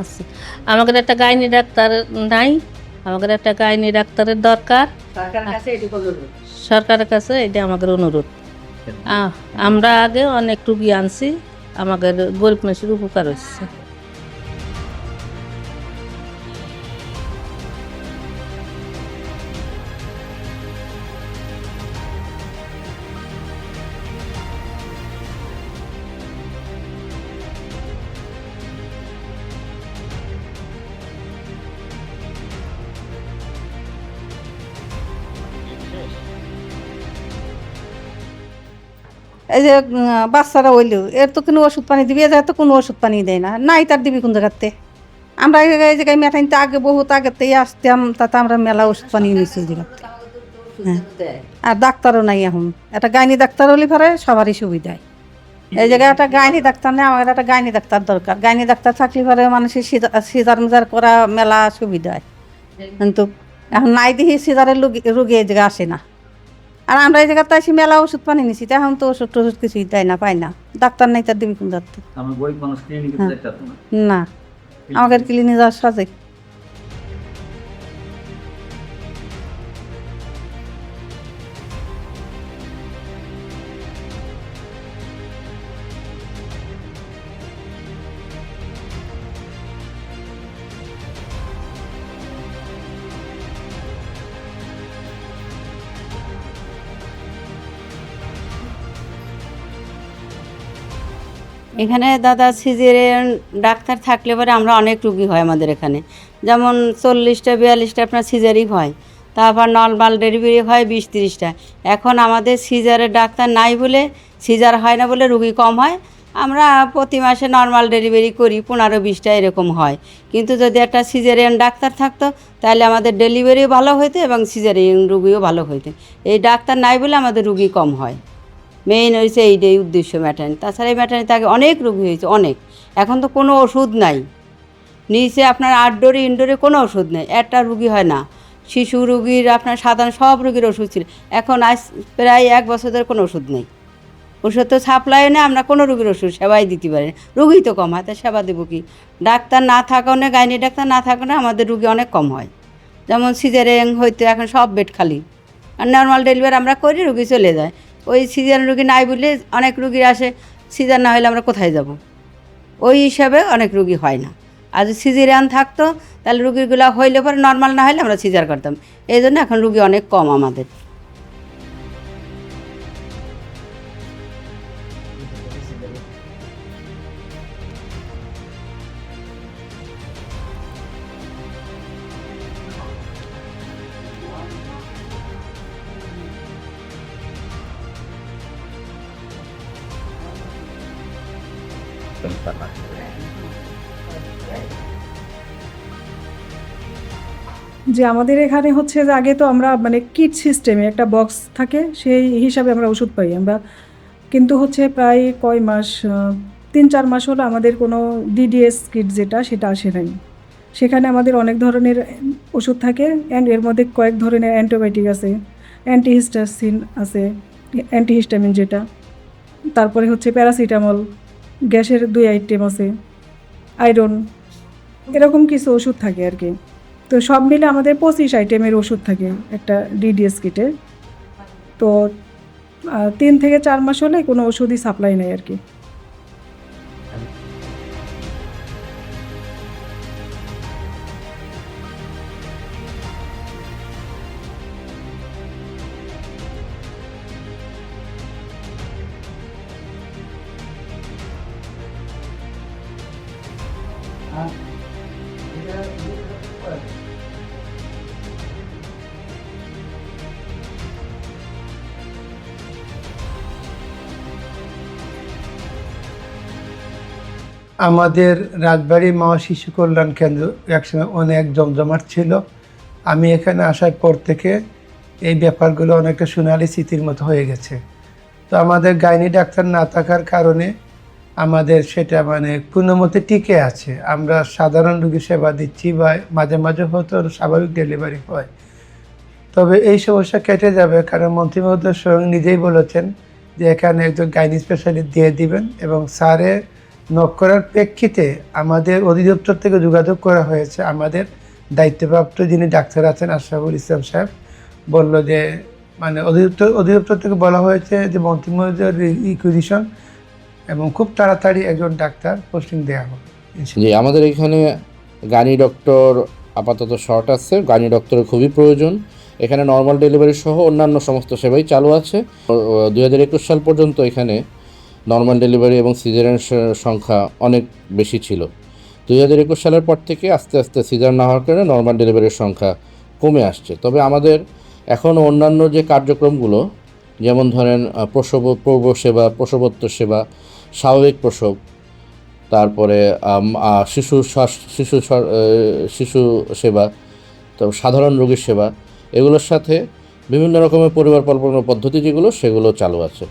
আচ্ছা, আমাদের একটা গাইনি ডাক্তার নাই, আমাদের একটা গাইনি ডাক্তারের দরকার। সরকারের কাছে এটা আমাদের অনুরোধ। আমরা আগে অনেক রুগী আনছি, আমাদের গরিব মানুষের উপকার হচ্ছে। এই যে বাচ্চারা হইলেও এর তো কোনো ওষুধ পানি দিবি, এ জায়গায় তো কোনো ওষুধ পানি দেয় না, নাই তার দিবি কোন জায়গাতে। আমরা এই জায়গায় মেটাইতে আগে বহুত আগেতেই আসতাম, তাতে আমরা মেলা ওষুধ পানি নিয়েছি ওই জায়গাতে। হ্যাঁ, আর ডাক্তারও নাই এখন। একটা গাইনি ডাক্তার হলে পরে সবারই সুবিধায়। এই জায়গায় একটা গাইনি ডাক্তার নেই, আমাদের একটা গাইনি ডাক্তার দরকার। গাইনি ডাক্তার থাকলে পরে মানুষের সিজার মিজার করা মেলা সুবিধায়, কিন্তু এখন নাই দেখি সিজারের রুগী এই জায়গায় আসে না। আর আমরা এই জায়গাতে আসি মেলা ওষুধ পানি নিছি, এখন তো ওষুধ টষুধ কিছুই দেয় না, পাই না। ডাক্তার নাই তার দিবি কোন যাতে না, আমাদের ক্লিনিক যাওয়ার সাজে। এখানে দাদা সিজারিয়ান ডাক্তার থাকলে পরে আমরা অনেক রুগী হয় আমাদের এখানে, যেমন 40টা 42টা আপনার সিজারিং হয়, তারপর নর্মাল ডেলিভারি হয় 20-30টা। এখন আমাদের সিজারের ডাক্তার নাই বলে, সিজার হয় না বলে রুগী কম হয়। আমরা প্রতি মাসে নর্মাল ডেলিভারি করি 15-20টা এরকম হয়। কিন্তু যদি একটা সিজারিয়ান ডাক্তার থাকতো তাহলে আমাদের ডেলিভারিও ভালো হইতো এবং সিজারিয়ান রুগীও ভালো হইতো। এই ডাক্তার নাই বলে আমাদের রুগী কম হয়। মেইন হয়েছে এইটাই উদ্দেশ্য ম্যাটারনি। তাছাড়া এই ম্যাটারনিতে আগে অনেক রোগী হয়েছে, অনেক। এখন তো কোনো ওষুধ নাই, নিচে আপনার আউটডোরে ইনডোরে কোনো ওষুধ নেই, একটা রুগী হয় না। শিশু রুগীর আপনার সাধারণ সব রুগীর ওষুধ ছিল, এখন আজ প্রায় 1 বছর ধরে কোনো ওষুধ নেই। ওষুধ তো সাপ্লাই নেই, আমরা কোনো রুগীর ওষুধ সেবাই দিতে পারি না, রুগী তো কম হয়, তা সেবা দেবো কি? ডাক্তার না থাকানো, গাইনি ডাক্তার না থাকানো আমাদের রুগী অনেক কম হয়। যেমন সিজারিং হইতো, এখন সব বেড খালি, আর নর্মাল ডেলিভারি আমরা করি, রুগী চলে যায়। ওই সিজার রুগী নাই বলে অনেক রুগী আসে, সিজার না হলে আমরা কোথায় যাব? ওই হিসাবে অনেক রুগী হয় না। আর যদি সিজারিয়ান থাকতো তাহলে রুগীগুলো হইলে পরে নর্মাল না হলে আমরা সিজার করতাম। এই জন্য এখন রুগী অনেক কম আমাদের। যে আমাদের এখানে হচ্ছে যে আগে তো আমরা মানে কিট সিস্টেমে একটা বক্স থাকে, সেই হিসাবে আমরা ওষুধ পাই আমরা। কিন্তু হচ্ছে প্রায় কয় মাস, 3-4 মাস হলো আমাদের কোনো ডিডিএস কিট যেটা, সেটা আসে নাই। সেখানে আমাদের অনেক ধরনের ওষুধ থাকে, অ্যান্ড এর মধ্যে কয়েক ধরনের অ্যান্টিবায়োটিক আছে, অ্যান্টিহিস্টাসিন আছে, অ্যান্টিহিস্টামিন যেটা, তারপরে হচ্ছে প্যারাসিটামল, গ্যাসের 2 আইটেম আছে, আয়রন, এরকম কিছু ওষুধ থাকে আর কি। তো সব মিলে আমাদের 25 আইটেমের ওষুধ থাকে একটা ডিডিএস কিটে। তো 3 থেকে 4 মাস হলে কোনো ওষুধই সাপ্লাই নেই আর কি। আমাদের রাজবাড়ী মা শিশু কল্যাণ কেন্দ্র একসময় অনেক জমজমাট ছিল। আমি এখানে আসার পর থেকে এই ব্যাপারগুলো অনেকটা সোনালি স্মৃতির মতো হয়ে গেছে। তো আমাদের গাইনি ডাক্তার না থাকার কারণে আমাদের সেটা মানে কোনোমতে টিকে আছে। আমরা সাধারণ রোগী সেবা দিচ্ছি বা মাঝে মাঝে হয়তো স্বাভাবিক ডেলিভারি হয়। তবে এই সমস্যা কেটে যাবে, কারণ মন্ত্রী মহোদয় স্বয়ং নিজেই বলেছেন যে এখানে একজন গাইনি স্পেশালিস্ট দিয়ে দিবেন এবং স্যারের নক করার প্রেক্ষিতে আমাদের অধিদপ্তর থেকে যোগাযোগ করা হয়েছে। আমাদের দায়িত্বপ্রাপ্ত যিনি ডাক্তার আছেন আশরাফুল ইসলাম সাহেব বলল যে মানে অধিদপ্তর থেকে বলা হয়েছে যে মন্ত্রিমণ্ডলের রিকুইজিশন এবং খুব তাড়াতাড়ি একজন ডাক্তার পোস্টিং দেওয়া হবে। জি, আমাদের এখানে গানি ডক্টর আপাতত শর্ট আছে, গানি ডক্টরের খুবই প্রয়োজন। এখানে নর্মাল ডেলিভারি সহ অন্যান্য সমস্ত সেবাই চালু আছে। 2021 সাল পর্যন্ত এখানে নর্মাল ডেলিভারি এবং সিজারের সংখ্যা অনেক বেশি ছিল। 2021 সালের পর থেকে আস্তে আস্তে সিজার না হওয়ার কারণে নর্মাল ডেলিভারির সংখ্যা কমে আসছে। তবে আমাদের এখনও অন্যান্য যে কার্যক্রমগুলো, যেমন ধরেন পূর্ব সেবা, প্রসবোত্তর সেবা, স্বাভাবিক প্রসব, তারপরে শিশু সেবা, তো সাধারণ রোগীর সেবা, এগুলোর সাথে বিভিন্ন রকমের পরিবার কল্পনা পদ্ধতি যেগুলো সেগুলো চালু আছে।